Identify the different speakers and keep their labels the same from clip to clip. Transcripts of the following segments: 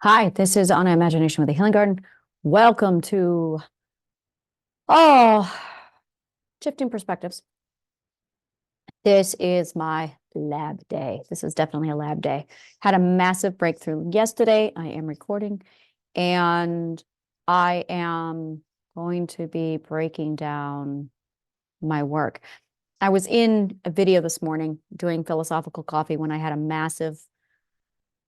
Speaker 1: Hi, this is Anna Imagination with the Healing Garden. Welcome to Shifting Perspectives. This is my lab day. This is definitely a lab day. Had a massive breakthrough yesterday. I am recording, and I am going to be breaking down my work. I was in a video this morning doing philosophical coffee when I had a massive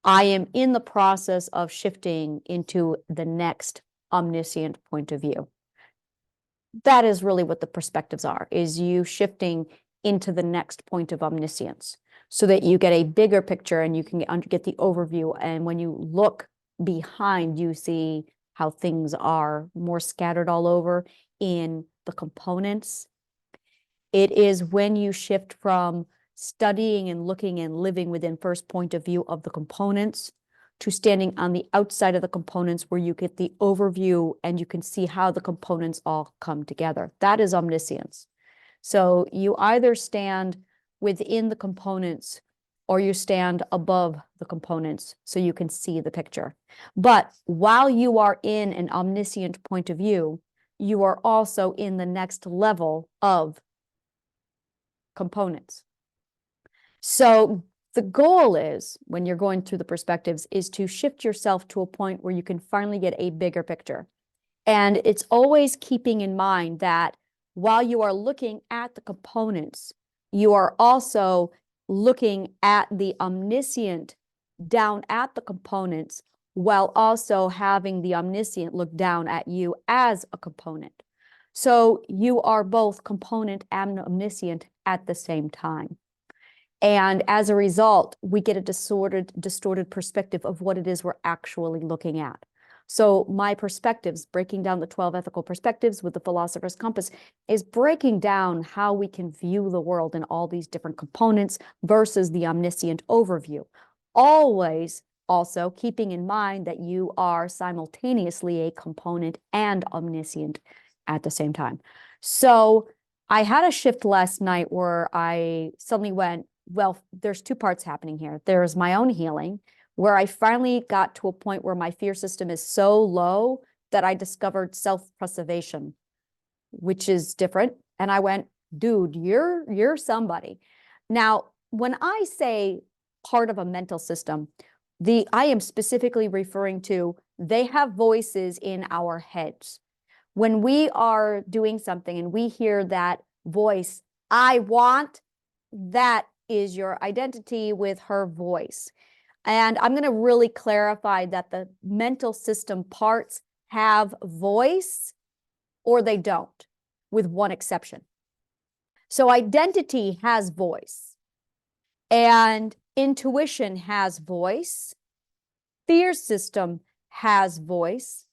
Speaker 1: I am in the process of shifting into the next omniscient point of view. That is really what the perspectives are, is you shifting into the next point of omniscience so that you get a bigger picture and you can get the overview. And when you look behind, you see how things are more scattered all over in the components. It is when you shift from studying and looking and living within first point of view of the components to standing on the outside of the components where you get the overview and you can see how the components all come together. That is omniscience. So you either stand within the components or you stand above the components so you can see the picture. But while you are in an omniscient point of view, you are also in the next level of components. So the goal is, when you're going through the perspectives, is to shift yourself to a point where you can finally get a bigger picture. And it's always keeping in mind that while you are looking at the components, you are also looking at the omniscient down at the components, while also having the omniscient look down at you as a component. So you are both component and omniscient at the same time. And as a result, we get a distorted perspective of what it is we're actually looking at. So my perspectives, breaking down the 12 ethical perspectives with the Philosopher's Compass, is breaking down how we can view the world in all these different components versus the omniscient overview. Always also keeping in mind that you are simultaneously a component and omniscient at the same time. So I had a shift last night where I suddenly went, well, there's two parts happening here. There's my own healing, where I finally got to a point where my fear system is so low that I discovered self-preservation, which is different. And I went, dude, you're somebody. Now, when I say part of a mental system, I am specifically referring to they have voices in our heads. When we are doing something and we hear that voice, I want, that is your identity with her voice. And I'm going to really clarify that the mental system parts have voice or they don't, with one exception. So identity has voice and intuition has voice. Fear system has voice.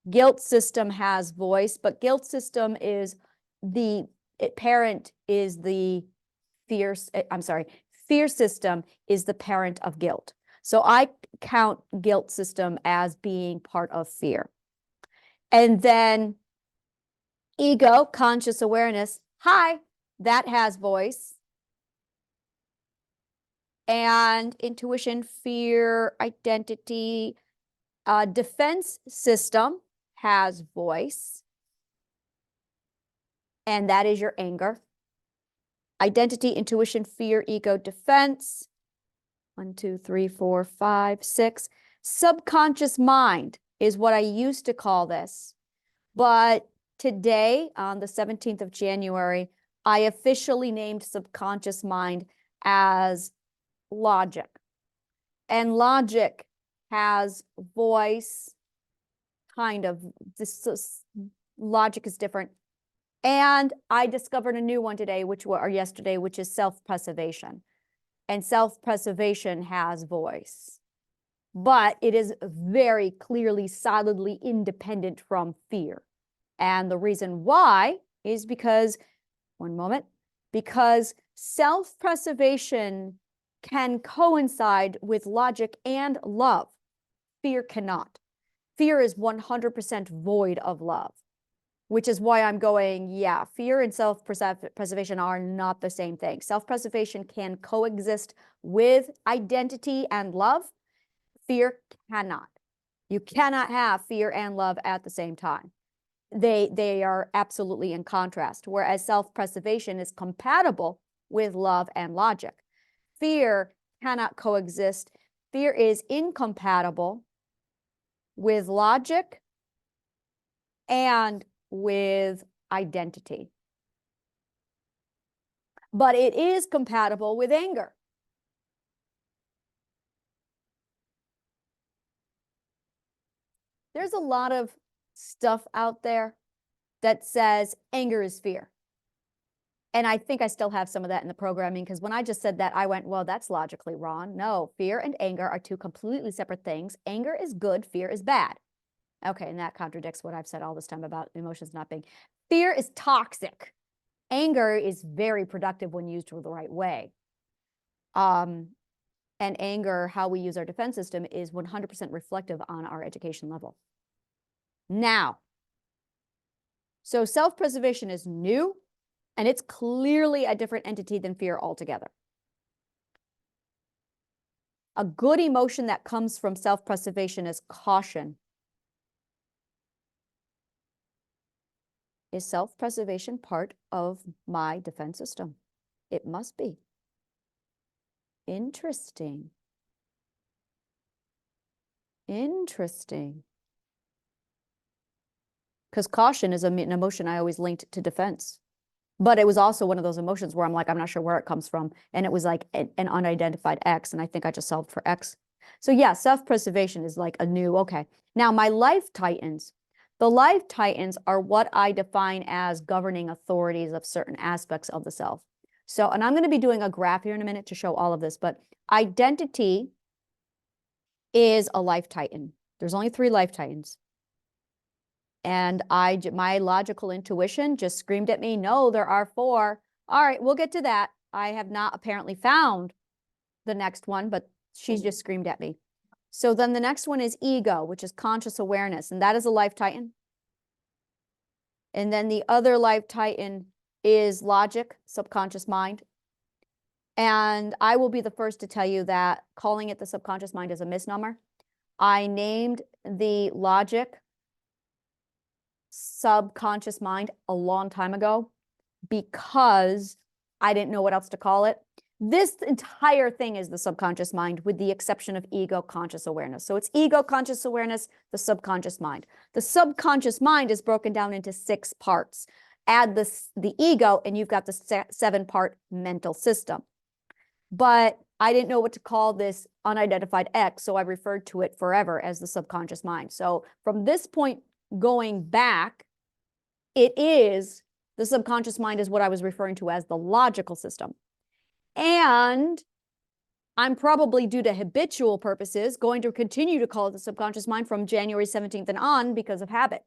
Speaker 1: Guilt system has voice, but guilt system is the parent is the fear system is the parent of guilt. So I count guilt system as being part of fear. And then ego, conscious awareness, that has voice. And intuition, fear, identity, defense system has voice. And that is your anger. Identity, intuition, fear, ego, defense. 1, 2, 3, 4, 5, 6. Subconscious mind is what I used to call this. But today, on the 17th of January, I officially named subconscious mind as logic. And logic has voice, kind of. Logic is different. And I discovered a new one today, yesterday, which is self-preservation. And self-preservation has voice. But it is very clearly, solidly independent from fear. And the reason why is because, because self-preservation can coincide with logic and love. Fear cannot. Fear is 100% void of love. which is why I'm going, yeah, fear and self-preservation are not the same thing. Self-preservation can coexist with identity and love. Fear cannot. You cannot have fear and love at the same time. They are absolutely in contrast, whereas self-preservation is compatible with love and logic. Fear cannot coexist. Fear is incompatible with logic and with identity. But it is compatible with anger. There's a lot of stuff out there that says anger is fear. And I think I still have some of that in the programming, because when I just said that, I went, well, that's logically wrong. No, fear and anger are two completely separate things. Anger is good, fear is bad. Okay, and that contradicts what I've said all this time about emotions not being. Fear is toxic. Anger is very productive when used the right way. And anger, how we use our defense system, is 100% reflective on our education level. Now, so self-preservation is new, and it's clearly a different entity than fear altogether. A good emotion that comes from self-preservation is caution. Is self-preservation part of my defense system? It must be. Interesting. Interesting. Because caution is an emotion I always linked to defense. But it was also one of those emotions where I'm like, I'm not sure where it comes from. And it was like an unidentified X. And I think I just solved for X. So yeah, self-preservation is like a new, okay. Now my life titans. The life titans are what I define as governing authorities of certain aspects of the self. So, and I'm going to be doing a graph here in a minute to show all of this, but identity is a life titan. There's only 3 life titans. And my logical intuition just screamed at me, no, there are 4. All right, we'll get to that. I have not apparently found the next one, but she's just screamed at me. So then the next one is ego, which is conscious awareness, and that is a life titan. And then the other life titan is logic, subconscious mind. And I will be the first to tell you that calling it the subconscious mind is a misnomer. I named the logic subconscious mind a long time ago because I didn't know what else to call it. This entire thing is the subconscious mind, with the exception of ego conscious awareness. So it's ego conscious awareness, the subconscious mind. The subconscious mind is broken down into 6 parts. Add the ego, and you've got the 7-part mental system. But I didn't know what to call this unidentified X, so I referred to it forever as the subconscious mind. So from this point going back, it is the subconscious mind is what I was referring to as the logical system. And I'm probably, due to habitual purposes, going to continue to call it the subconscious mind from January 17th and on because of habit.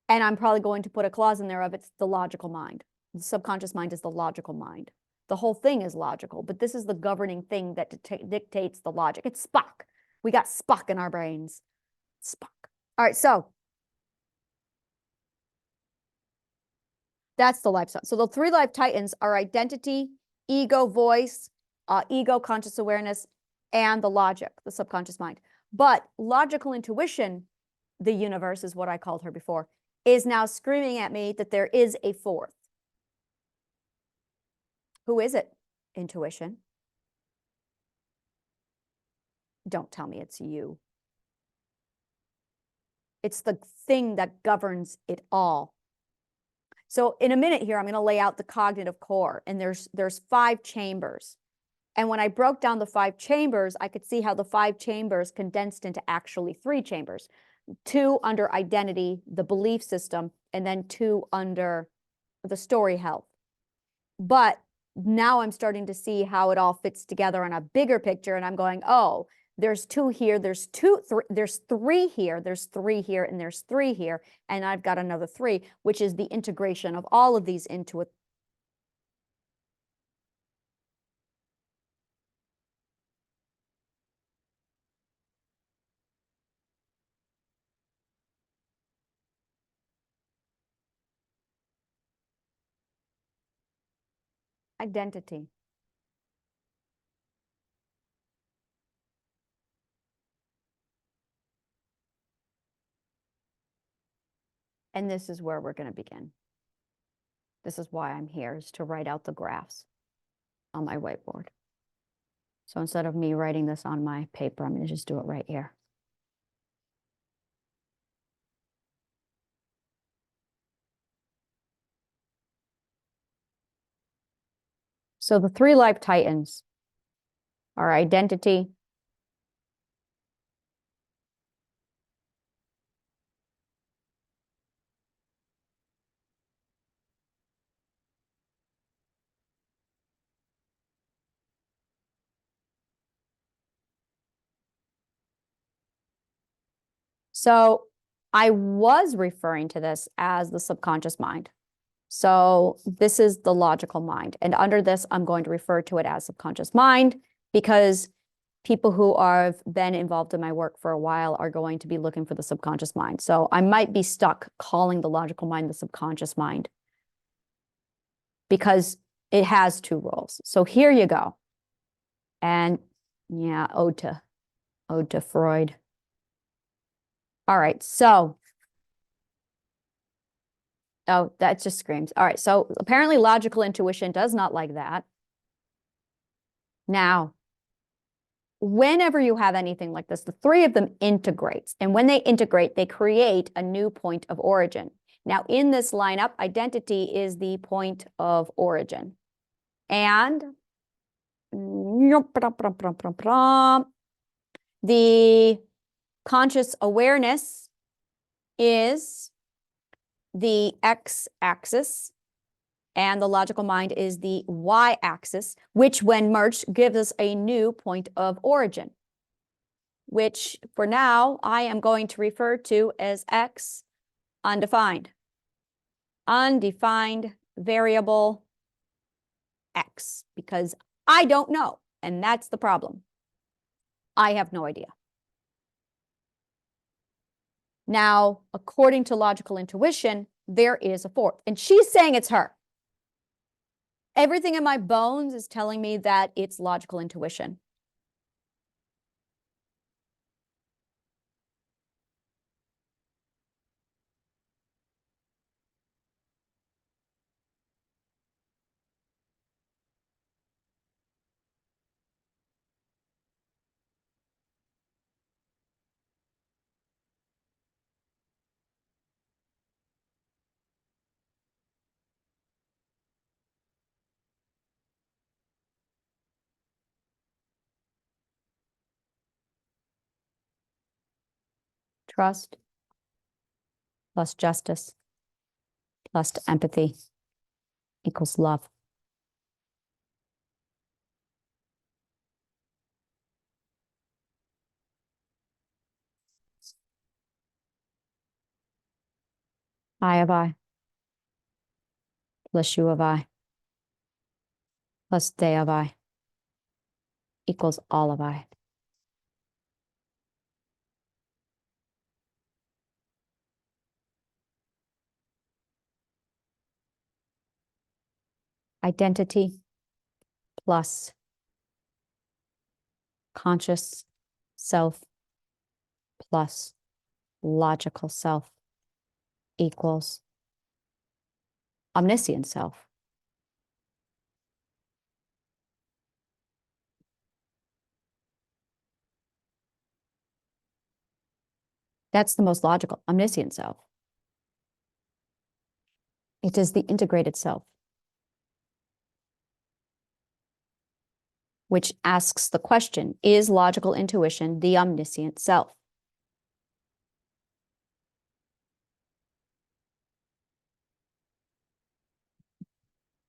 Speaker 1: And I'm probably going to put a clause in there of it's the logical mind. The subconscious mind is the logical mind. The whole thing is logical, but this is the governing thing that dictates the logic. It's Spock. We got Spock in our brains. Spock. All right, so that's the life. So the 3 life titans are identity, ego voice, ego conscious awareness, and the logic, the subconscious mind. But logical intuition, the universe is what I called her before, is now screaming at me that there is a 4th. Who is it? Intuition. Don't tell me it's you. It's the thing that governs it all. So in a minute here, I'm going to lay out the cognitive core, and there's 5 chambers. And when I broke down the 5 chambers, I could see how the 5 chambers condensed into actually 3 chambers. 2 under identity, the belief system, and then 2 under the story health. But now I'm starting to see how it all fits together on a bigger picture, and I'm going, oh, there's 2 here, there's 3 here, there's 3 here, and there's 3 here, and I've got another 3, which is the integration of all of these into a identity. And this is where we're going to begin. This is why I'm here, is to write out the graphs on my whiteboard. So instead of me writing this on my paper, I'm going to just do it right here. So the three life titans are identity, so I was referring to this as the subconscious mind. So this is the logical mind. And under this, I'm going to refer to it as subconscious mind because people who have been involved in my work for a while are going to be looking for the subconscious mind. So I might be stuck calling the logical mind the subconscious mind because it has two roles. So here you go. And yeah, ode to Freud. All right, so, oh, that just screams. All right, so apparently logical intuition does not like that. Now, whenever you have anything like this, the three of them integrates. And when they integrate, they create a new point of origin. Now, in this lineup, identity is the point of origin. And the conscious awareness is the x-axis, and the logical mind is the y-axis, which when merged gives us a new point of origin, which for now I am going to refer to as x undefined. Undefined variable x, because I don't know, and that's the problem. I have no idea. Now, according to logical intuition, there is a fourth, and she's saying it's her. Everything in my bones is telling me that it's logical intuition. Trust plus justice plus empathy equals love. I have I plus you have I plus they have I equals all of I. Identity plus conscious self plus logical self equals omniscient self. That's the most logical, omniscient self. It is the integrated self, which asks the question, is logical intuition the omniscient self?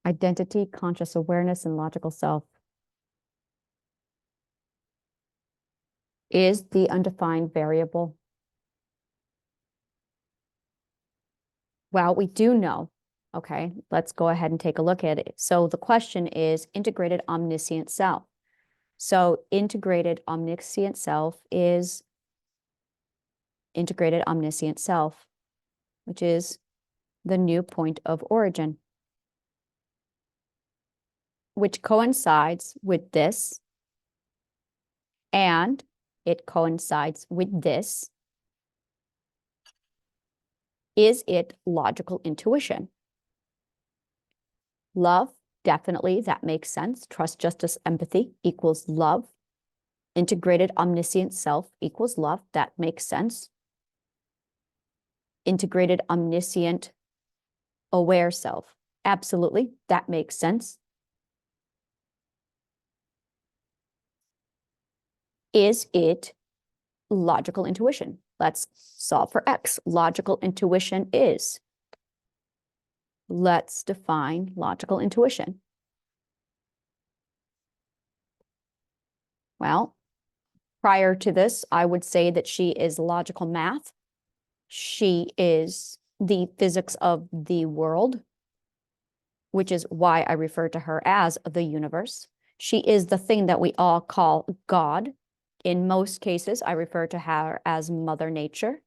Speaker 1: Identity, conscious awareness, and logical self is the undefined variable. Well, we do know. Okay, let's go ahead and take a look at it. So the question is integrated omniscient self. So integrated omniscient self is integrated omniscient self, which is the new point of origin. which coincides with this, and it coincides with this. Is it logical intuition? Love, definitely, that makes sense. Trust, justice, empathy equals love. Integrated omniscient self equals love. That makes sense. Integrated omniscient aware self. Absolutely, that makes sense. Is it logical intuition? Let's solve for X. Logical intuition is. Let's define logical intuition. Well, prior to this, I would say that she is logical math. She is the physics of the world, which is why I refer to her as the universe. She is the thing that we all call God. In most cases, I refer to her as Mother Nature.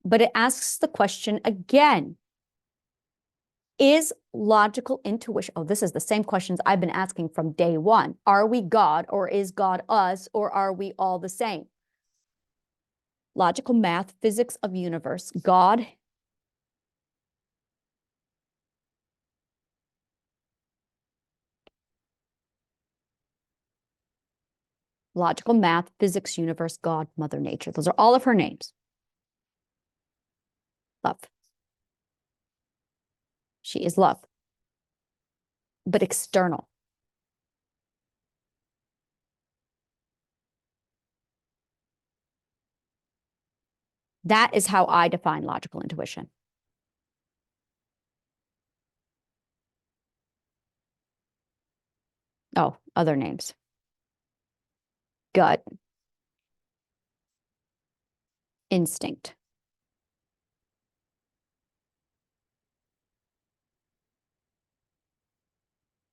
Speaker 1: But it asks the question again, is logical intuition, oh, this is the same questions I've been asking from day one. Are we God, or is God us, or are we all the same? Logical math, physics of universe, God. Logical math, physics, universe, God, Mother Nature. Those are all of her names. Love. She is love, but external. That is how I define logical intuition. Oh, other names. Gut. Instinct.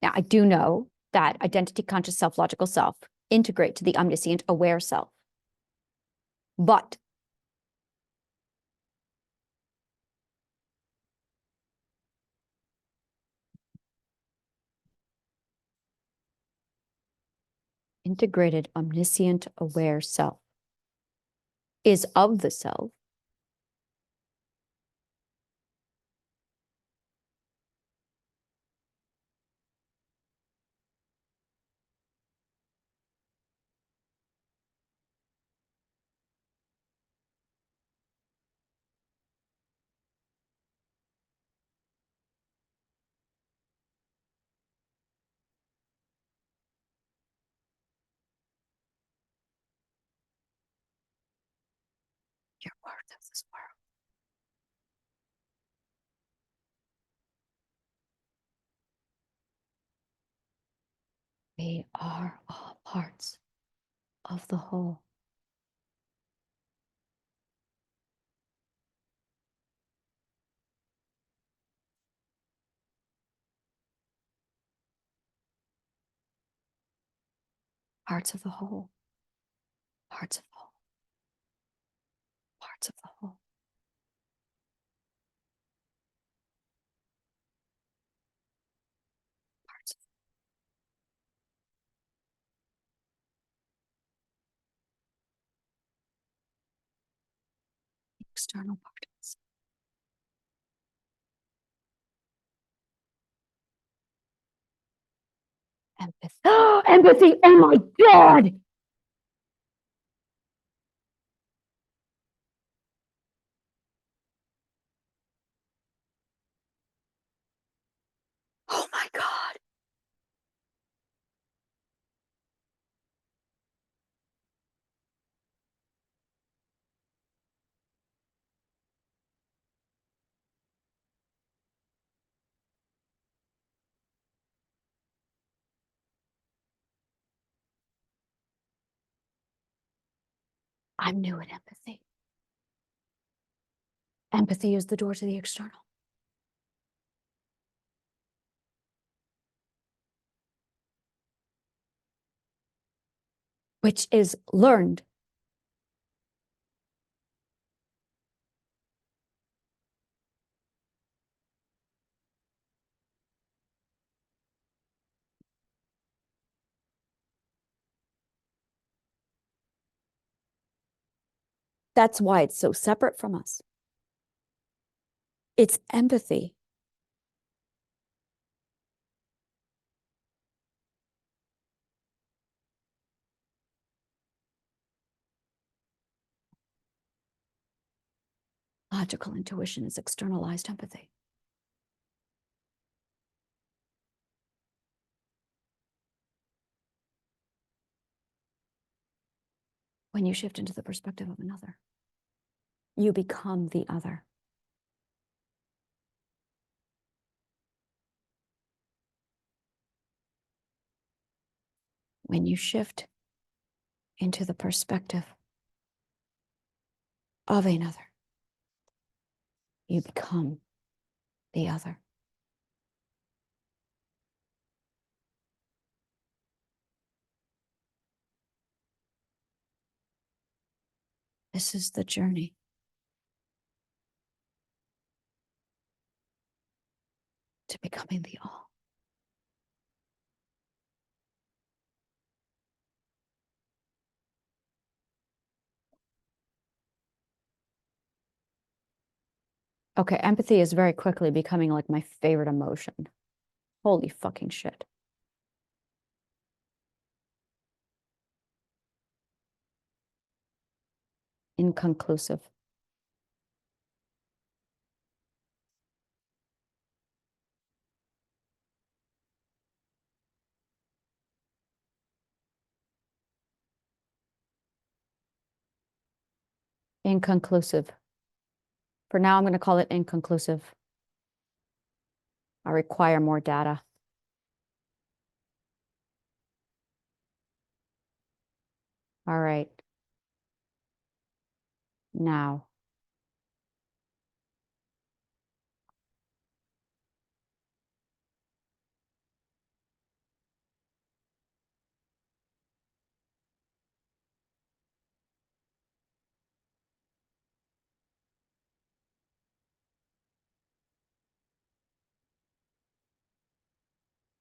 Speaker 1: Now, I do know that identity, conscious self, logical self integrate to the omniscient, aware self. But integrated, omniscient, aware self is of the self. You're part of this world. We are all parts of the whole. Parts of the whole. Parts of the whole. Parts of the whole. Parts of the external parts. Empathy. Empathy. Oh my God. Oh my God. I'm new at empathy. Empathy is the door to the external. which is learned. That's why it's so separate from us. It's empathy. Logical intuition is externalized empathy. When you shift into the perspective of another, you become the other. When you shift into the perspective of another, you become the other. This is the journey. To becoming the all. Okay, empathy is very quickly becoming like my favorite emotion. Holy fucking shit. Inconclusive. Inconclusive. For now, I'm going to call it inconclusive. I require more data. All right. Now.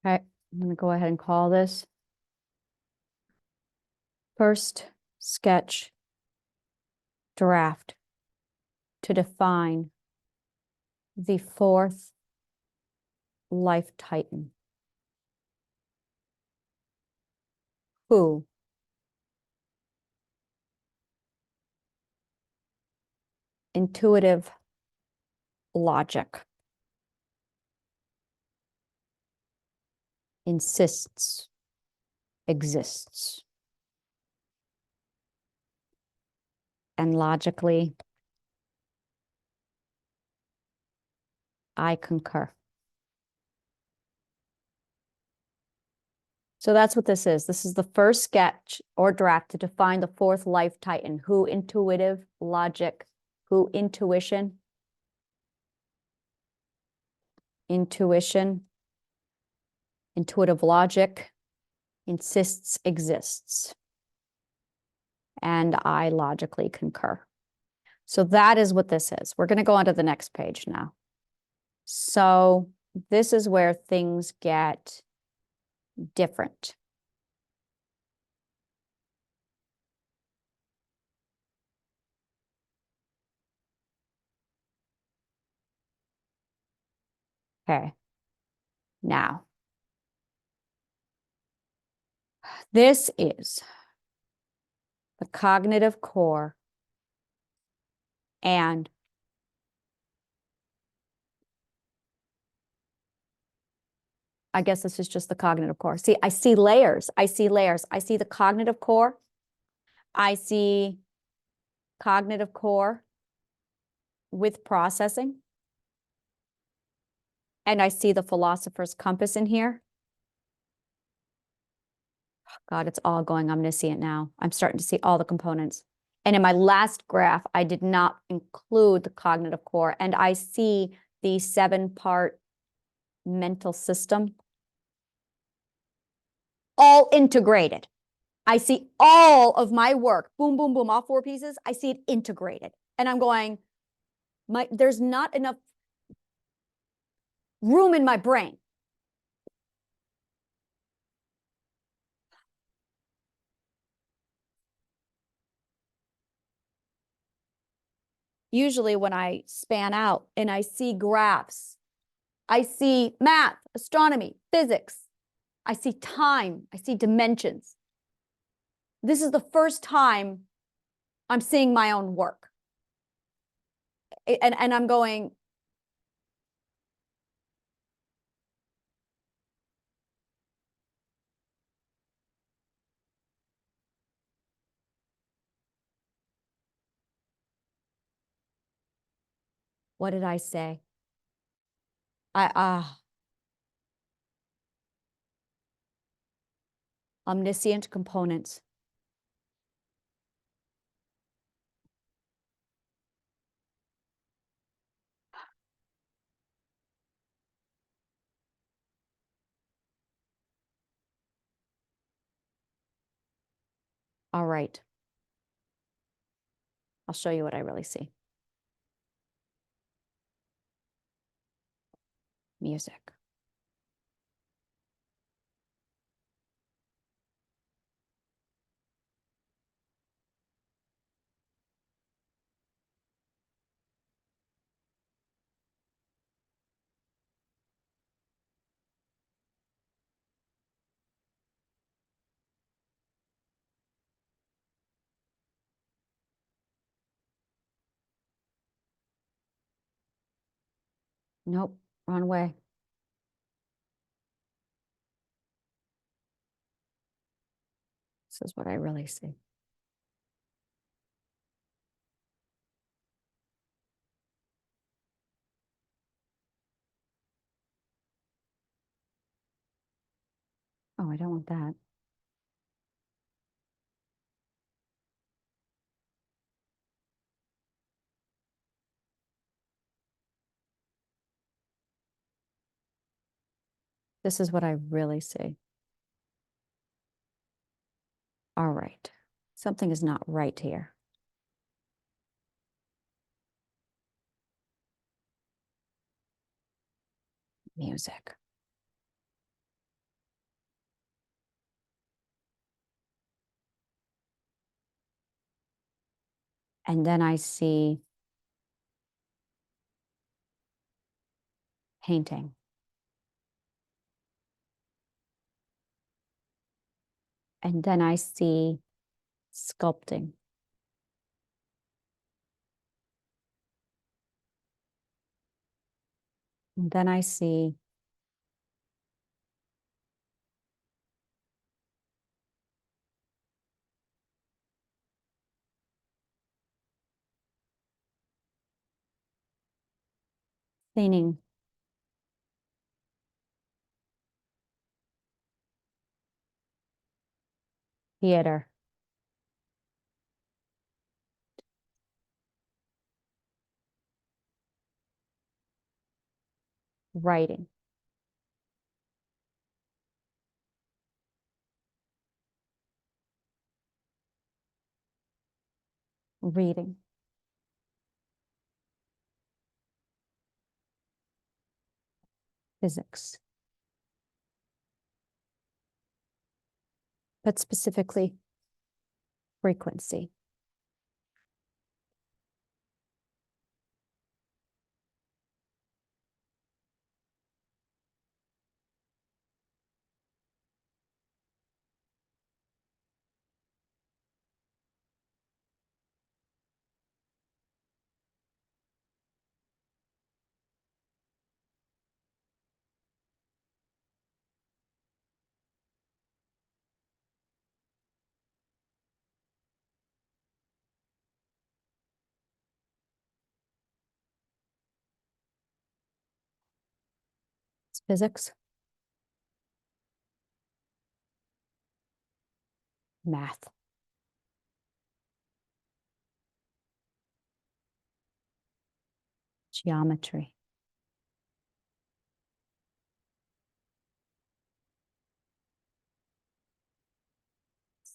Speaker 1: Okay, I'm going to go ahead and call this first sketch draft to define the fourth life titan. Who intuitive logic insists exists. And logically, I concur. So that's what this is. This is the first sketch or draft to define the fourth life titan. Who intuitive logic, who intuition, intuitive logic insists exists. And I logically concur. So that is what this is. We're going to go on to the next page now. So this is where things get different. Okay. Now, this is the cognitive core and I guess this is just the cognitive core. See, I see layers. I see layers. I see the cognitive core. I see cognitive core with processing. And I see the philosopher's compass in here. God, it's all going. I'm going to see it now. I'm starting to see all the components. And in my last graph, I did not include the cognitive core. And I see the 7-part mental system all integrated. I see all of my work, boom, boom, boom, all 4 pieces. I see it integrated. And I'm going, there's not enough room in my brain. Usually when I span out and I see graphs, I see math, astronomy, physics, I see time, I see dimensions. This is the first time I'm seeing my own work. And I'm going, what did I say? Omniscient components. All right. I'll show you what I really see. Music. Nope, wrong way. This is what I really see. Oh, I don't want that. This is what I really see. All right. Something is not right here. Music. And then I see painting. And then I see sculpting. And then I see cleaning. Theater. Writing. Reading. Physics. But specifically, frequency. It's physics. Math. Geometry.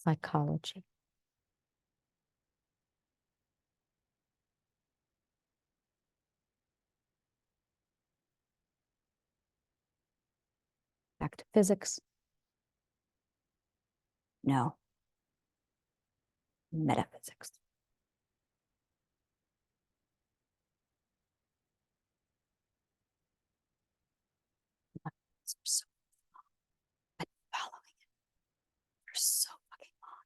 Speaker 1: Psychology. Back to physics. No. Metaphysics. So, I'm following it. They're so fucking long.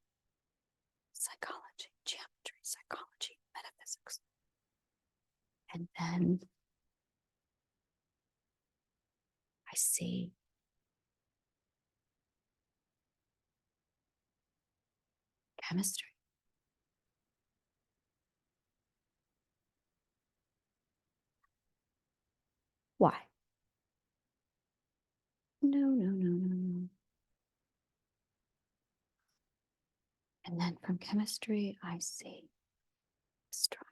Speaker 1: Psychology, geometry, psychology, metaphysics. And then I see chemistry. Why? No. And then from chemistry, I see astronomy.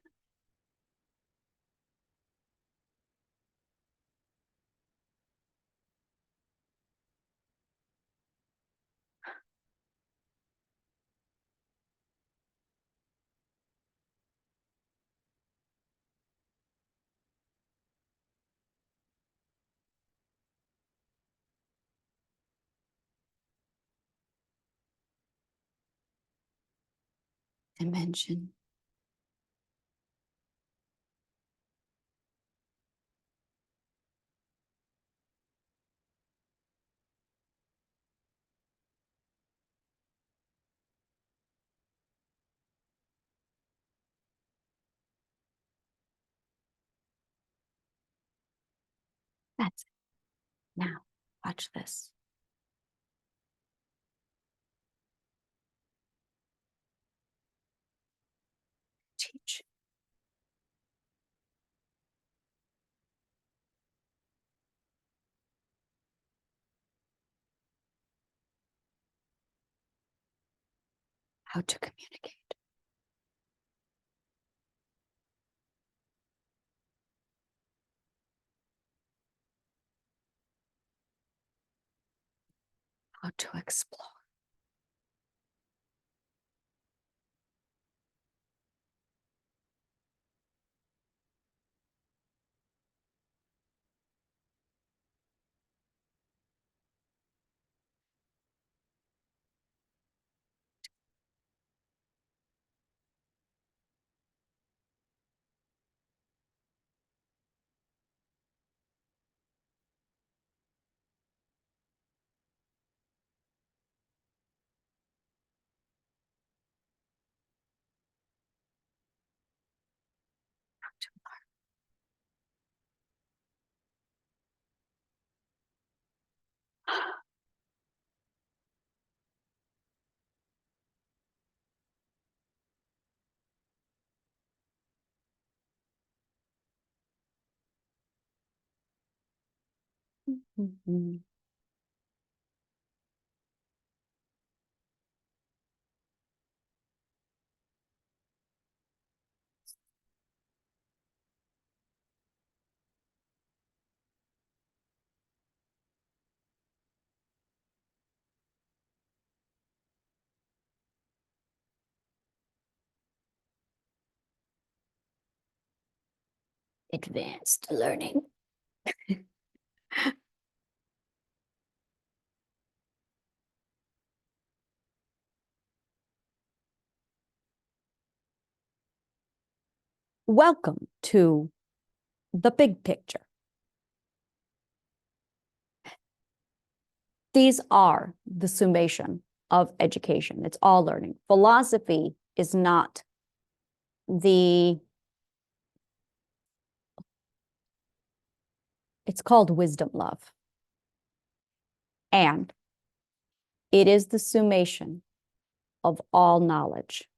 Speaker 1: Dimension. That's it. Now, watch this. Teach. How to communicate. How to explore. How to learn. Advanced learning. Welcome to the big picture. These are the summation of education. It's all learning. Philosophy is not it's called wisdom love. And it is the summation of all knowledge.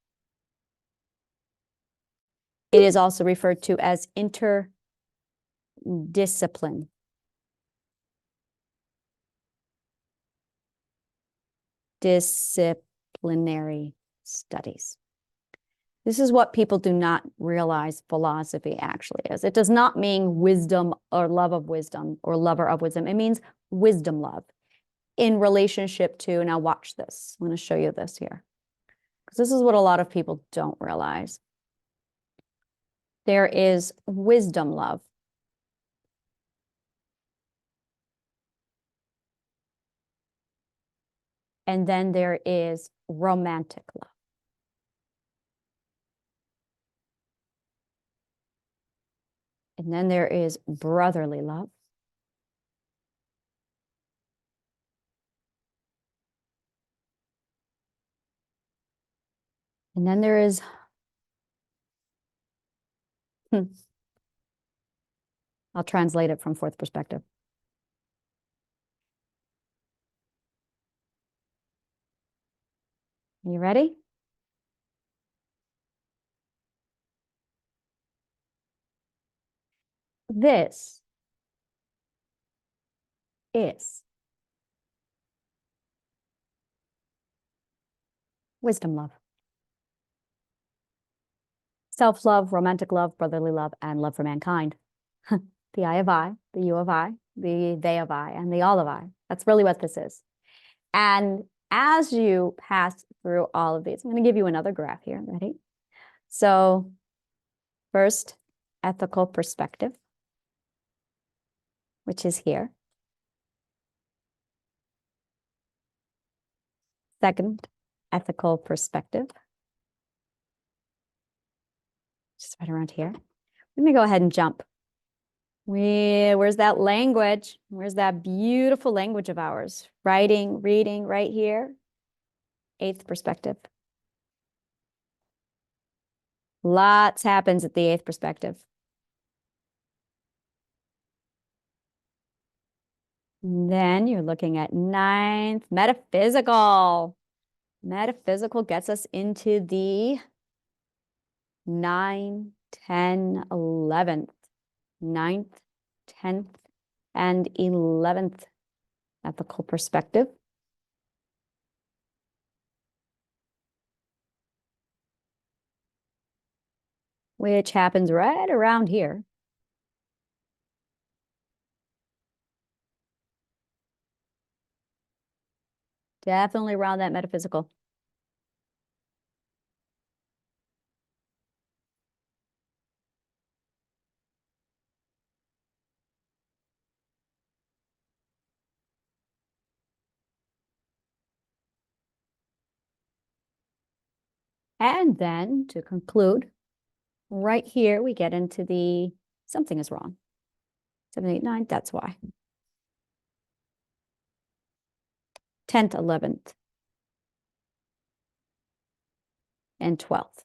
Speaker 1: It is also referred to as interdiscipline. Disciplinary studies. This is what people do not realize philosophy actually is. It does not mean wisdom or love of wisdom or lover of wisdom. It means wisdom love in relationship to, now watch this. I'm going to show you this here. because this is what a lot of people don't realize. There is wisdom love. And then there is romantic love. And then there is brotherly love. And then there is, I'll translate it from fourth perspective. Are you ready? This is wisdom love. Self-love, romantic love, brotherly love, and love for mankind. The I of I, the you of I, the they of I, and the all of I. That's really what this is. And as you pass through all of these, I'm going to give you another graph here. Ready? So first, ethical perspective, which is here. Second, ethical perspective, just right around here. Let me go ahead and jump. Where's that language? Where's that beautiful language of ours? Writing, reading, right here. Eighth perspective. Lots happens at the eighth perspective. And then you're looking at ninth, metaphysical. Metaphysical gets us into the 9, 10, 11th. 9th, 10th, and 11th ethical perspective. Which happens right around here. Definitely around that metaphysical. And then to conclude, right here, we get into the something is wrong. 7, 8, 9, that's why. 10th, 11th, and 12th.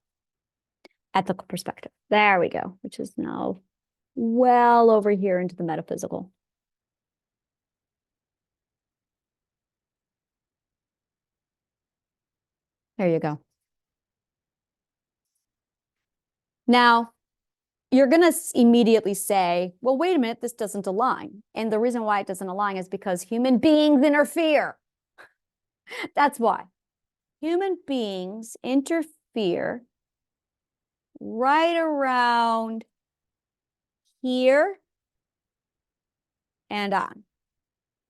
Speaker 1: Ethical perspective. There we go, which is now well over here into the metaphysical. There you go. Now, you're going to immediately say, well, wait a minute, this doesn't align. And the reason why it doesn't align is because human beings interfere. That's why. Human beings interfere right around here and on.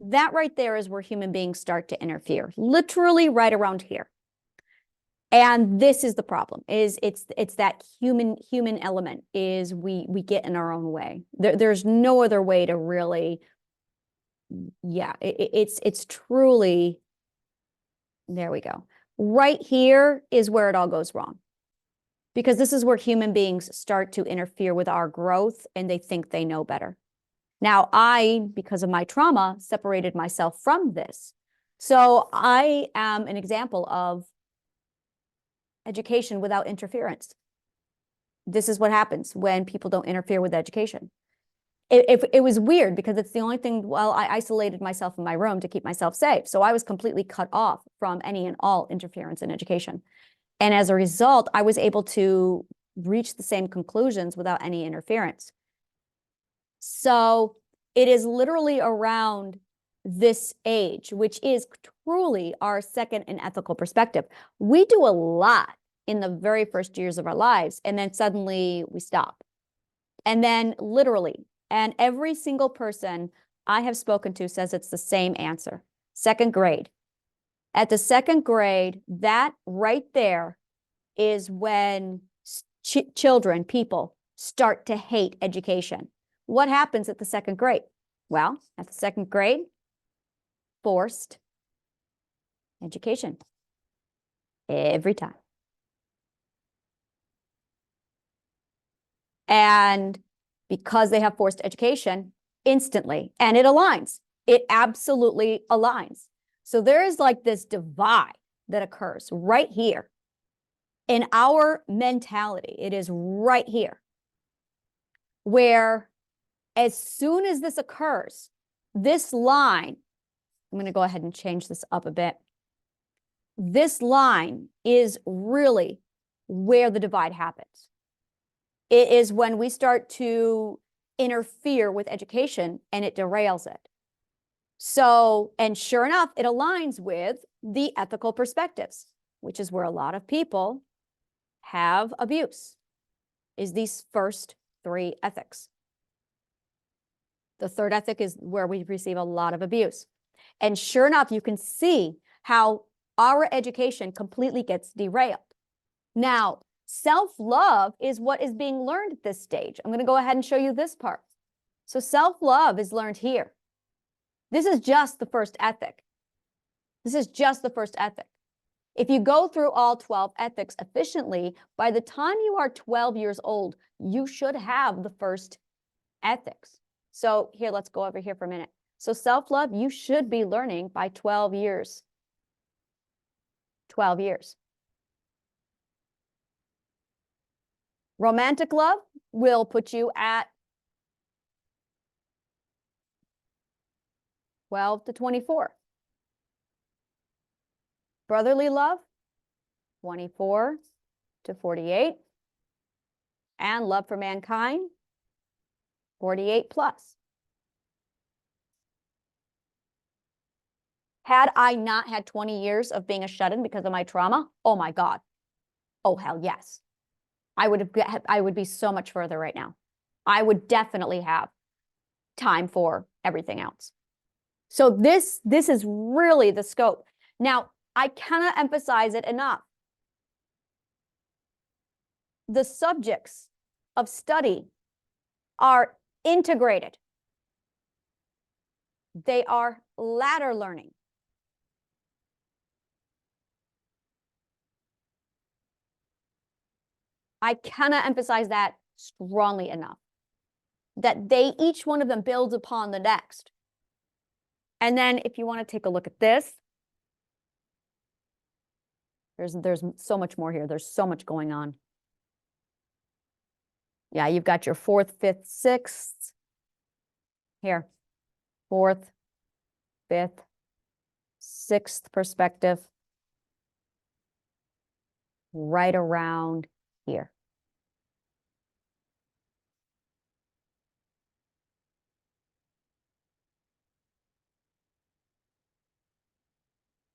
Speaker 1: That right there is where human beings start to interfere, literally right around here. And this is the problem, is it's that human element is we get in our own way. There's no other way to really, yeah, it's truly, there we go. Right here is where it all goes wrong. Because this is where human beings start to interfere with our growth and they think they know better. Now, I, because of my trauma, separated myself from this. So I am an example of education without interference. This is what happens when people don't interfere with education. It was weird because it's the only thing, well, I isolated myself in my room to keep myself safe. So I was completely cut off from any and all interference in education. And as a result, I was able to reach the same conclusions without any interference. So it is literally around this age, which is truly our second and ethical perspective. We do a lot in the very first years of our lives, and then suddenly we stop. And then literally, and every single person I have spoken to says it's the same answer. Second grade. At the second grade, that right there is when children, people start to hate education. What happens at the second grade? Well, at the second grade, forced education every time. And because they have forced education instantly, and it aligns, it absolutely aligns. So there is like this divide that occurs right here in our mentality. It is right here where as soon as this occurs, this line, I'm going to go ahead and change this up a bit. This line is really where the divide happens. It is when we start to interfere with education and it derails it. So, and sure enough, it aligns with the ethical perspectives, which is where a lot of people have abuse, is these first three ethics. The third ethic is where we receive a lot of abuse. And sure enough, you can see how our education completely gets derailed. Now, self-love is what is being learned at this stage. I'm going to go ahead and show you this part. So self-love is learned here. This is just the first ethic. This is just the first ethic. If you go through all 12 ethics efficiently, by the time you are 12 years old, you should have the first ethics. So here, let's go over here for a minute. So self-love, you should be learning by 12 years. 12 years. Romantic love will put you at 12 to 24. Brotherly love, 24 to 48. And love for mankind, 48 plus. Had I not had 20 years of being a shut-in because of my trauma, oh my God. Oh, hell yes. I would be so much further right now. I would definitely have time for everything else. So this is really the scope. Now, I cannot emphasize it enough. The subjects of study are integrated. They are ladder learning. I cannot emphasize that strongly enough. That each one of them builds upon the next. And then if you want to take a look at this, there's so much more here. There's so much going on. Yeah, you've got your fourth, fifth, sixth. Here, fourth, fifth, sixth perspective. Right around here.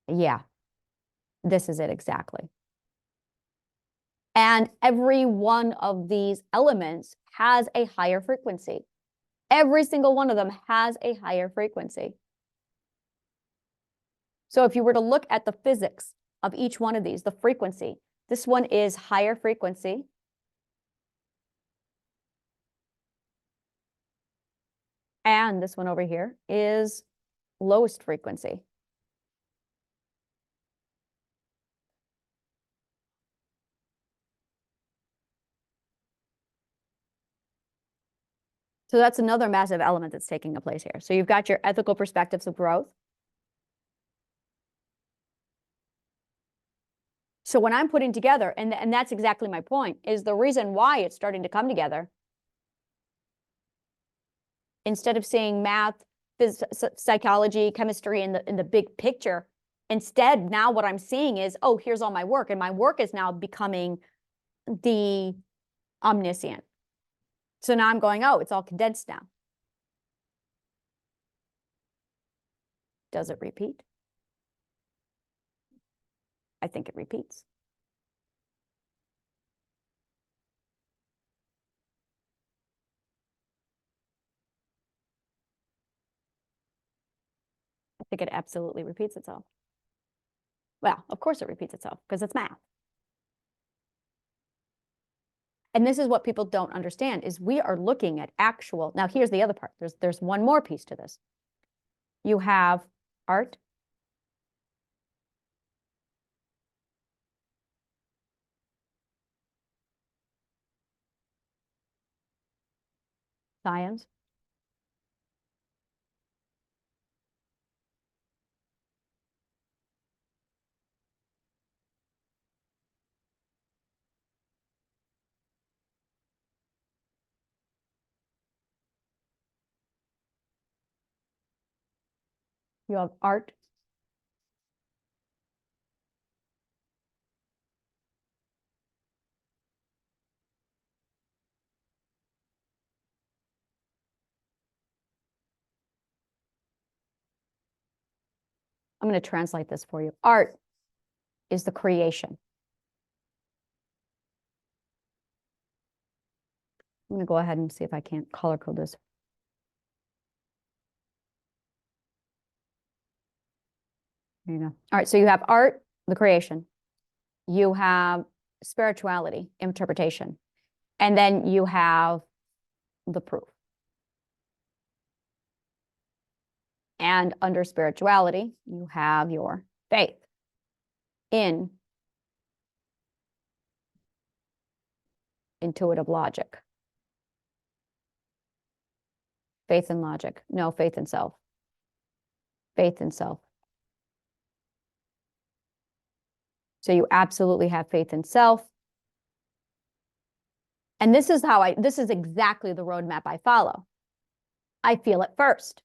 Speaker 1: Yeah, this is it exactly. And every one of these elements has a higher frequency. Every single one of them has a higher frequency. So if you were to look at the physics of each one of these, the frequency, this one is higher frequency. And this one over here is lowest frequency. So that's another massive element that's taking place here. So you've got your ethical perspectives of growth. So when I'm putting together, and that's exactly my point, is the reason why it's starting to come together. Instead of seeing math, psychology, chemistry in the big picture, instead now what I'm seeing is, oh, here's all my work, and my work is now becoming the omniscient. So now I'm going, oh, it's all condensed now. Does it repeat? I think it repeats. I think it absolutely repeats itself. Well, of course it repeats itself because it's math. And this is what people don't understand is we are looking at actual. Now, here's the other part. There's one more piece to this. You have art, science, you have art, I'm going to translate this for you. Art is the creation. I'm going to go ahead and see if I can't color code this. There you go. All right, so you have art, the creation. You have spirituality, interpretation. And then you have the proof. And under spirituality, you have your faith in intuitive logic. Faith in logic. No, faith in self. Faith in self. So you absolutely have faith in self. And this is this is exactly the roadmap I follow. I feel it first.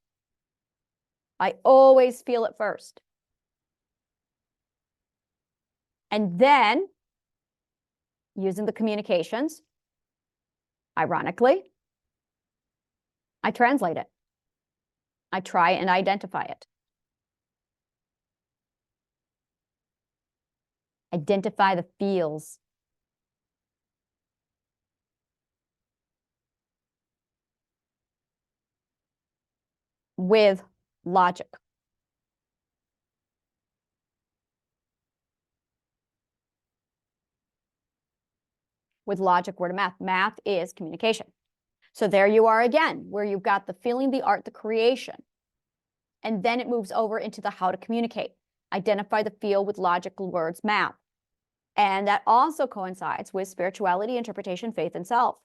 Speaker 1: I always feel it first. And then, using the communications, ironically, I translate it. I try and identify it. Identify the feels. With logic. With logic, word of math. Math is communication. So there you are again, where you've got the feeling, the art, the creation. And then it moves over into the how to communicate. Identify the feel with logical words, math. And that also coincides with spirituality, interpretation, faith, and self.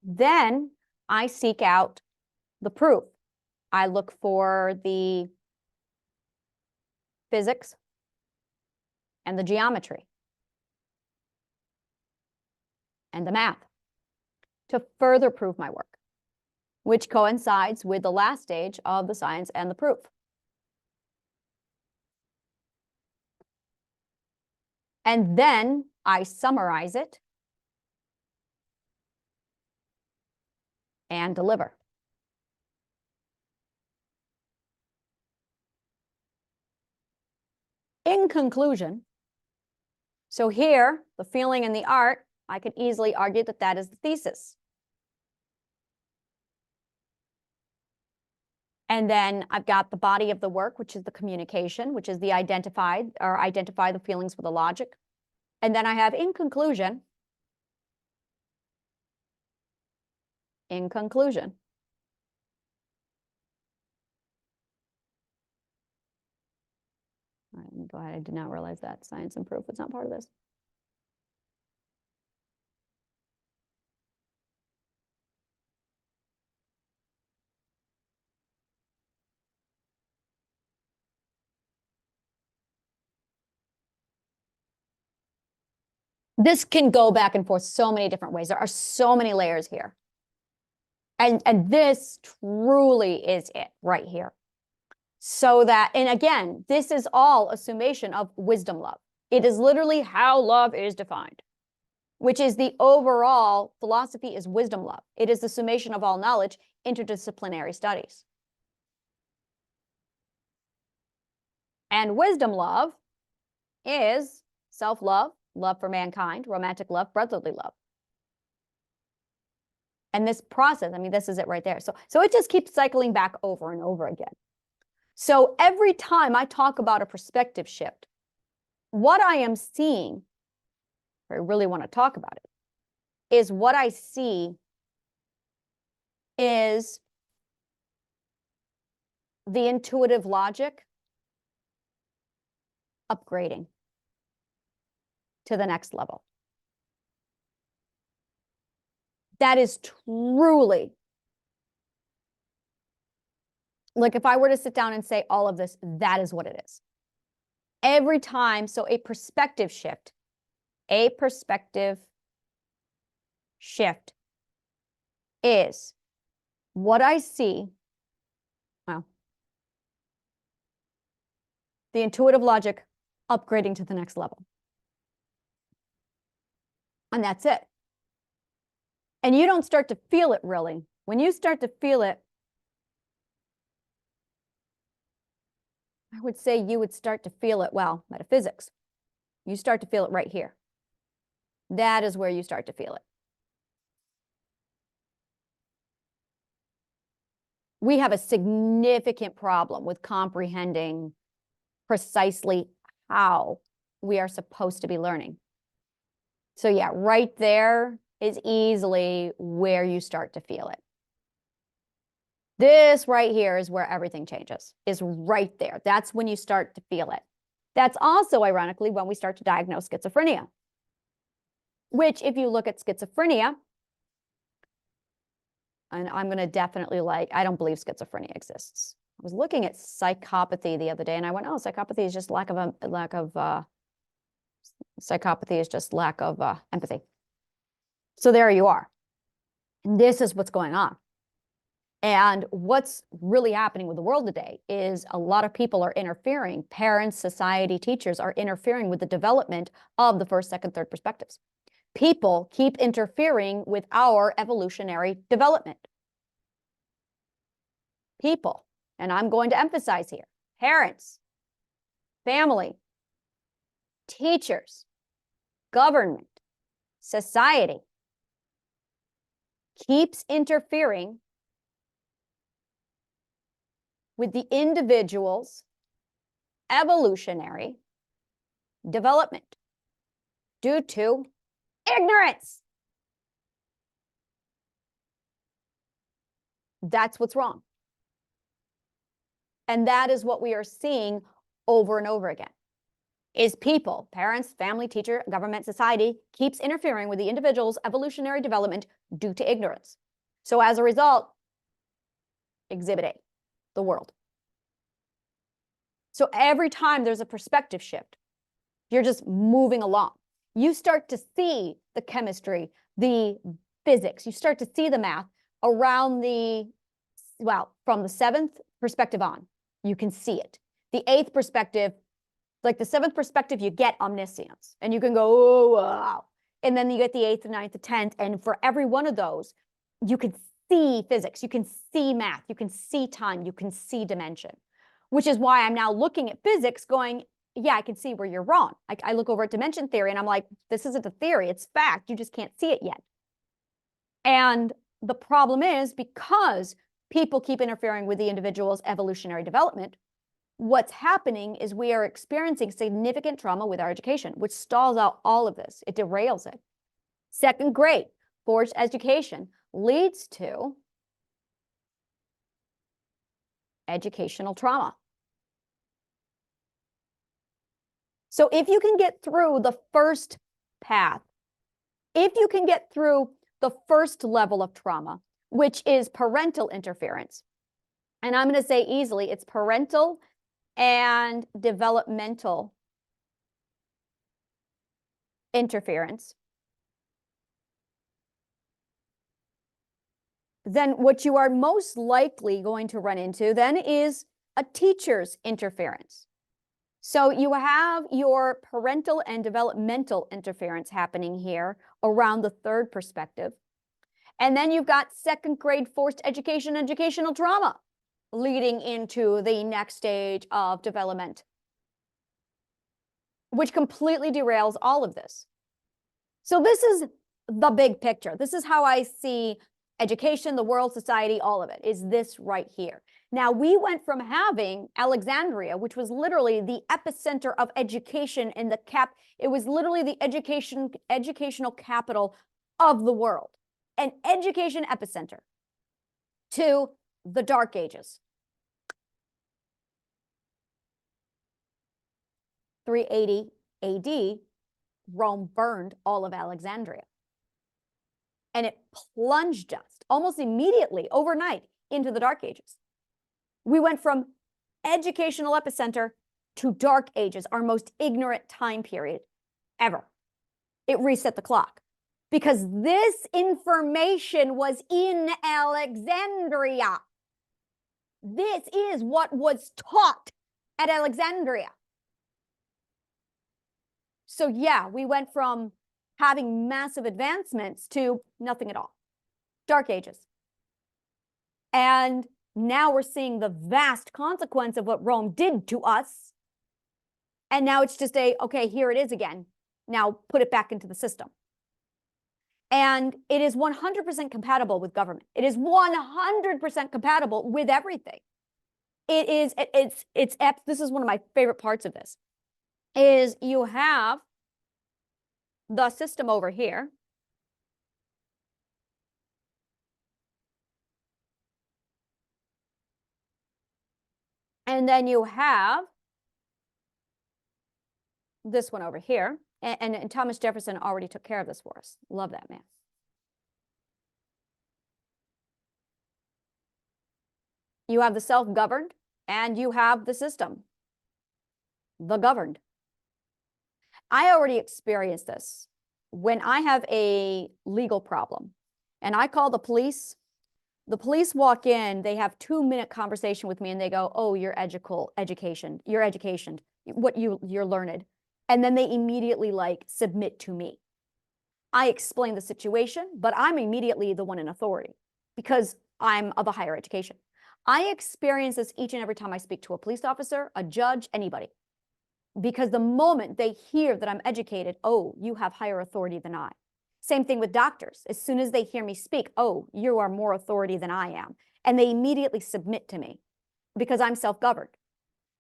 Speaker 1: Then I seek out the proof. I look for the physics and the geometry and the math to further prove my work, which coincides with the last stage of the science and the proof. And then I summarize it and deliver. In conclusion, so here, the feeling and the art, I could easily argue that that is the thesis. And then I've got the body of the work, which is the communication, which is the identify the feelings with the logic. And then I have in conclusion. All right, let me go ahead. I did not realize that science and proof was not part of this. This can go back and forth so many different ways. There are so many layers here. And this truly is it right here. So that, and again, this is all a summation of wisdom love. It is literally how love is defined, which is the overall philosophy is wisdom love. It is the summation of all knowledge, interdisciplinary studies. And wisdom love is self-love, love for mankind, romantic love, brotherly love. And this process, I mean, this is it right there. So it just keeps cycling back over and over again. So every time I talk about a perspective shift, what I am seeing, if I really want to talk about it, is what I see is the intuitive logic upgrading to the next level. That is truly, like if I were to sit down and say all of this, that is what it is. Every time, so a perspective shift is what I see, well, the intuitive logic upgrading to the next level. And that's it. And you don't start to feel it really. When you start to feel it, I would say you would start to feel it, well, metaphysics. You start to feel it right here. That is where you start to feel it. We have a significant problem with comprehending precisely how we are supposed to be learning. So yeah, right there is easily where you start to feel it. This right here is where everything changes, is right there. That's when you start to feel it. That's also, ironically, when we start to diagnose schizophrenia, which if you look at schizophrenia, and I'm going to definitely I don't believe schizophrenia exists. I was looking at psychopathy the other day and I went, oh, psychopathy is just lack of empathy. So there you are. And this is what's going on. And what's really happening with the world today is a lot of people are interfering. Parents, society, teachers are interfering with the development of the first, second, third perspectives. People keep interfering with our evolutionary development. People, and I'm going to emphasize here, parents, family, teachers, government, society, keeps interfering with the individual's evolutionary development due to ignorance. That's what's wrong. And that is what we are seeing over and over again, is people, parents, family, teacher, government, society, keeps interfering with the individual's evolutionary development due to ignorance. So as a result, exhibit A, the world. So every time there's a perspective shift, you're just moving along. You start to see the chemistry, the physics, you start to see the math around from the 7th perspective on, you can see it. The 8th perspective, like the 7th perspective, you get omniscience and you can go, oh, wow. And then you get the 8th, the 9th, the 10th. And for every one of those, you can see physics, you can see math, you can see time, you can see dimension, which is why I'm now looking at physics going, yeah, I can see where you're wrong. I look over at dimension theory and I'm like, this isn't a theory, it's fact. You just can't see it yet. And the problem is because people keep interfering with the individual's evolutionary development, what's happening is we are experiencing significant trauma with our education, which stalls out all of this. It derails it. Second grade, forced education leads to educational trauma. So if you can get through the first path, if you can get through the first level of trauma, which is parental interference, and I'm going to say easily, it's parental and developmental interference, then what you are most likely going to run into then is a teacher's interference. So you have your parental and developmental interference happening here around the 3rd perspective. And then you've got 2nd grade forced education, educational trauma leading into the next stage of development, which completely derails all of this. So this is the big picture. This is how I see education, the world, society, all of it, is this right here. Now, we went from having Alexandria, which was literally the epicenter of education in it was literally the educational capital of the world, an education epicenter, to the Dark Ages. 380 AD, Rome burned all of Alexandria. And it plunged us almost immediately, overnight, into the Dark Ages. We went from educational epicenter to Dark Ages, our most ignorant time period ever. It reset the clock because this information was in Alexandria. This is what was taught at Alexandria. So yeah, we went from having massive advancements to nothing at all. Dark Ages. And now we're seeing the vast consequence of what Rome did to us. And now it's just okay, here it is again. Now put it back into the system. And it is 100% compatible with government. It is 100% compatible with everything. This is one of my favorite parts of this, is you have the system over here. And then you have this one over here. And Thomas Jefferson already took care of this for us. Love that man. You have the self-governed and you have the system, the governed. I already experienced this. When I have a legal problem and I call the police walk in, they have 2-minute conversation with me and they go, oh, you're education, you're learned. And then they immediately submit to me. I explain the situation, but I'm immediately the one in authority because I'm of a higher education. I experience this each and every time I speak to a police officer, a judge, anybody. Because the moment they hear that I'm educated, oh, you have higher authority than I. Same thing with doctors. As soon as they hear me speak, oh, you are more authority than I am. And they immediately submit to me because I'm self-governed.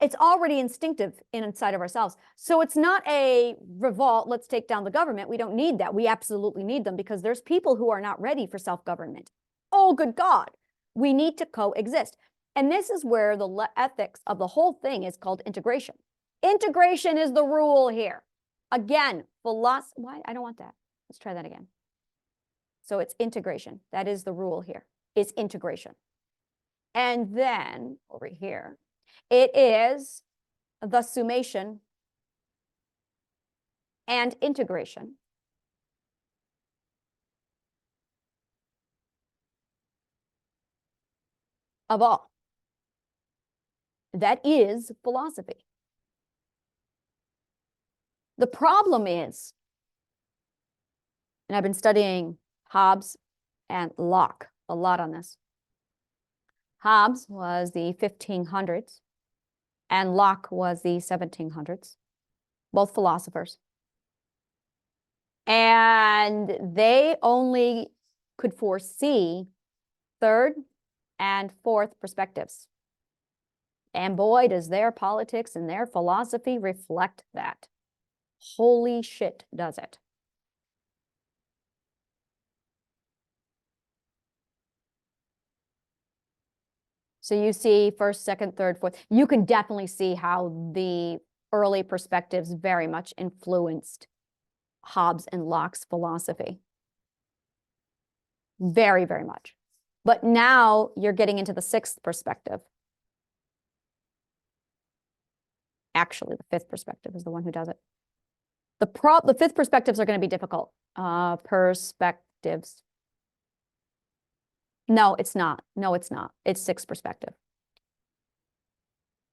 Speaker 1: It's already instinctive inside of ourselves. So it's not a revolt, let's take down the government. We don't need that. We absolutely need them because there's people who are not ready for self-government. Oh, good God. We need to coexist. And this is where the ethics of the whole thing is called integration. Integration is the rule here. Again, philosophy. Why? I don't want that. Let's try that again. So it's integration. That is the rule here. It's integration. And then over here, it is the summation and integration of all. That is philosophy. The problem is, and I've been studying Hobbes and Locke a lot on this. Hobbes was the 1500s and Locke was the 1700s, both philosophers. And they only could foresee third and fourth perspectives. And boy, does their politics and their philosophy reflect that. Holy shit, does it. So you see first, second, third, fourth. You can definitely see how the early perspectives very much influenced Hobbes and Locke's philosophy. Very, very much. But now you're getting into the sixth perspective. Actually, the fifth perspective is the one who does it. The fifth perspectives are going to be difficult. Perspectives. No, it's not. No, it's not. It's sixth perspective.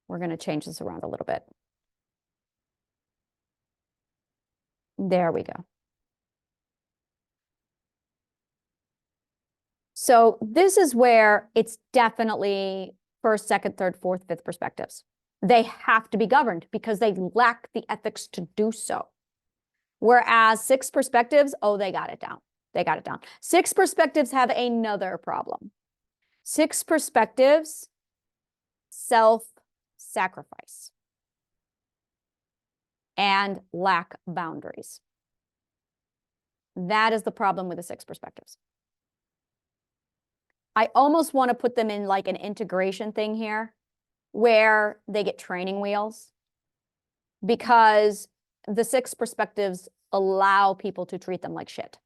Speaker 1: We're going to change this around a little bit. There we go. So this is where it's definitely first, second, third, fourth, fifth perspectives. They have to be governed because they lack the ethics to do so. Whereas six perspectives, oh, they got it down. They got it down. Six perspectives have another problem. Six perspectives, self-sacrifice and lack boundaries. That is the problem with the 6 perspectives. I almost want to put them in like an integration thing here where they get training wheels, because the 6 perspectives allow people to treat them like shit.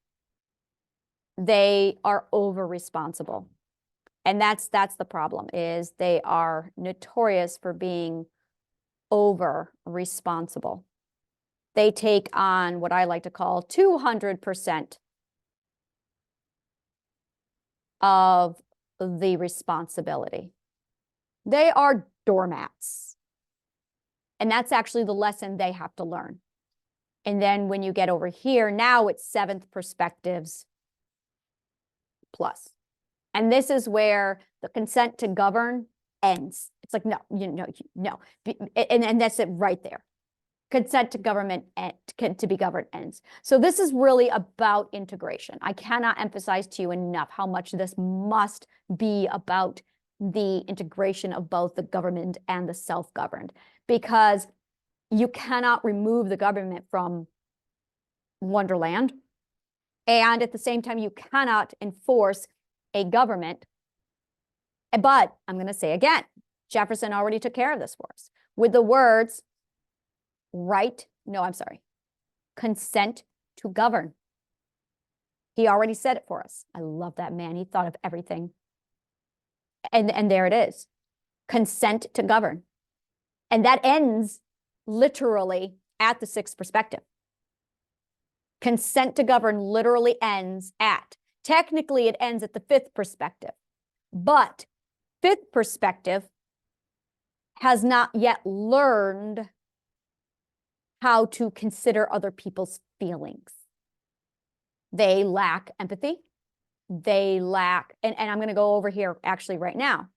Speaker 1: They are over responsible. And that's the problem, is they are notorious for being over responsible. They take on what I like to call 200% of the responsibility. They are doormats. And that's actually the lesson they have to learn. And then when you get over here, now it's 7th perspectives plus. And this is where the consent to govern ends. It's like, no. And that's it right there. Consent to government to be governed ends. So this is really about integration. I cannot emphasize to you enough how much this must be about the integration of both the government and the self-governed, because you cannot remove the government from Wonderland. And at the same time, you cannot enforce a government. But I'm going to say again, Jefferson already took care of this for us with the words consent to govern. He already said it for us. I love that man. He thought of everything. And there it is. Consent to govern. And that ends literally at the 6th perspective. Consent to govern literally ends at, technically it ends at the 5th perspective, but 5th perspective has not yet learned how to consider other people's feelings. They lack empathy. They lack, and I'm going to go over here actually right now.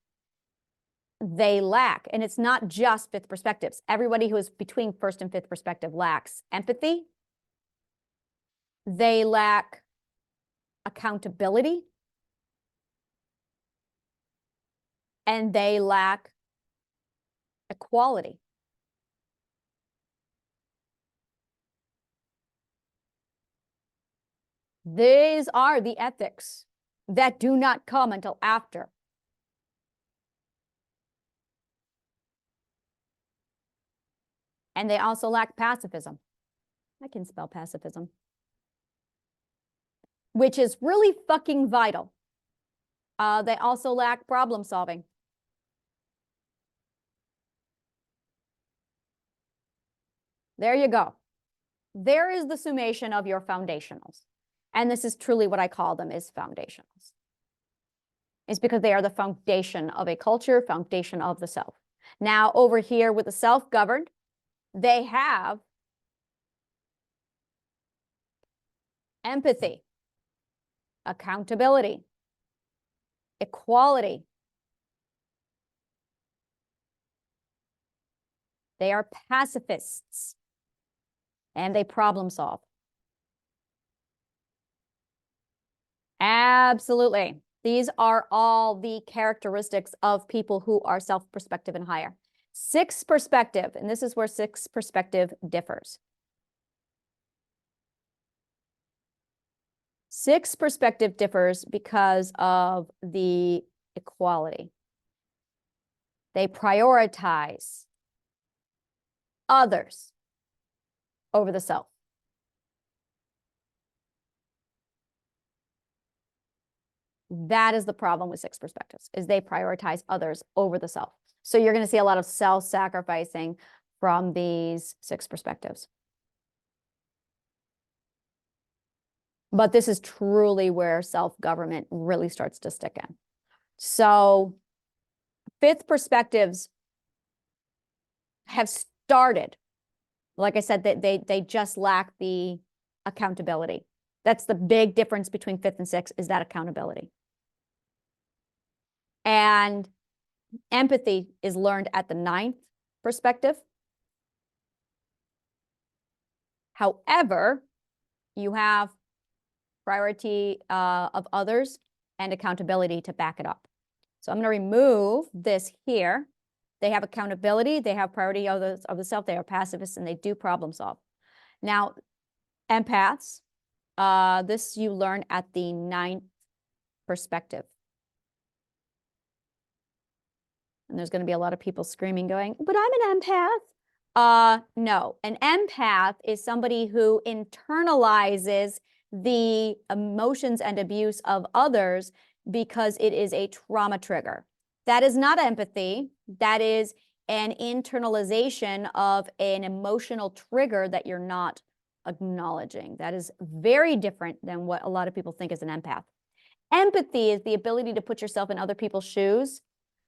Speaker 1: They lack, and it's not just 5th perspectives. Everybody who is between 1st and 5th perspective lacks empathy. They lack accountability. And they lack equality. These are the ethics that do not come until after. And they also lack pacifism. I can spell pacifism. Which is really fucking vital. They also lack problem solving. There you go. There is the summation of your foundationals. And this is truly what I call them, is foundationals. It's because they are the foundation of a culture, foundation of the self. Now, over here with the self-governed, they have empathy, accountability, equality. They are pacifists, and they problem solve. Absolutely. These are all the characteristics of people who are self-perspective and higher. 6th perspective, and this is where 6th perspective differs. 6th perspective differs because of the equality. They prioritize others over the self. That is the problem with 6 perspectives, is they prioritize others over the self. So you're going to see a lot of self-sacrificing from these 6 perspectives. But this is truly where self-government really starts to stick in. So 5th perspectives have started. Like I said, they just lack the accountability. That's the big difference between 5th and 6th, is that accountability. And empathy is learned at the 9th perspective. However, you have priority of others and accountability to back it up. So I'm going to remove this here. They have accountability, they have priority of the self, they are pacifists, and they do problem solve. Now, empaths This you learn at the 9th perspective. And there's going to be a lot of people screaming, going, but I'm an empath. No, an empath is somebody who internalizes the emotions and abuse of others because it is a trauma trigger. That is not empathy. That is an internalization of an emotional trigger that you're not acknowledging. That is very different than what a lot of people think is an empath. Empathy is the ability to put yourself in other people's shoes,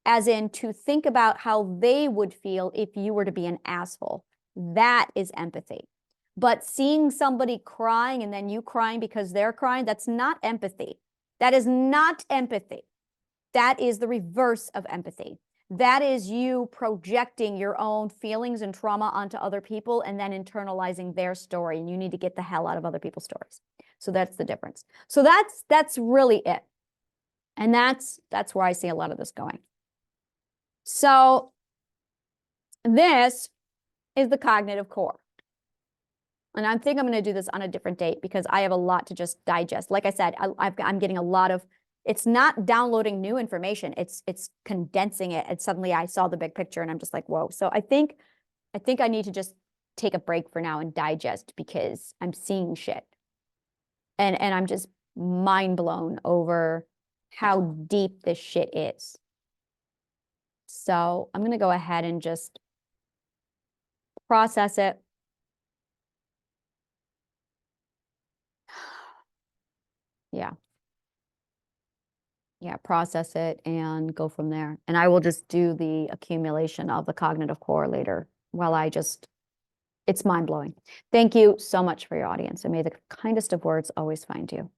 Speaker 1: as in to think about how they would feel if you were to be an asshole. That is empathy. But seeing somebody crying and then you crying because they're crying, that's not empathy. That is not empathy. That is the reverse of empathy. That is you projecting your own feelings and trauma onto other people and then internalizing their story. And you need to get the hell out of other people's stories. So that's the difference. So that's really it. And that's where I see a lot of this going. So this is the cognitive core. And I think I'm going to do this on a different date because I have a lot to just digest. Like I said, I'm getting a lot of, it's not downloading new information. It's condensing it. And suddenly I saw the big picture and I'm just like, whoa. So I think I need to just take a break for now and digest because I'm seeing shit. And I'm just mind blown over how deep this shit is. So I'm going to go ahead and just process it. Yeah, process it and go from there. And I will just do the accumulation of the cognitive core later while it's mind blowing. Thank you so much for your audience. And may the kindest of words always find you.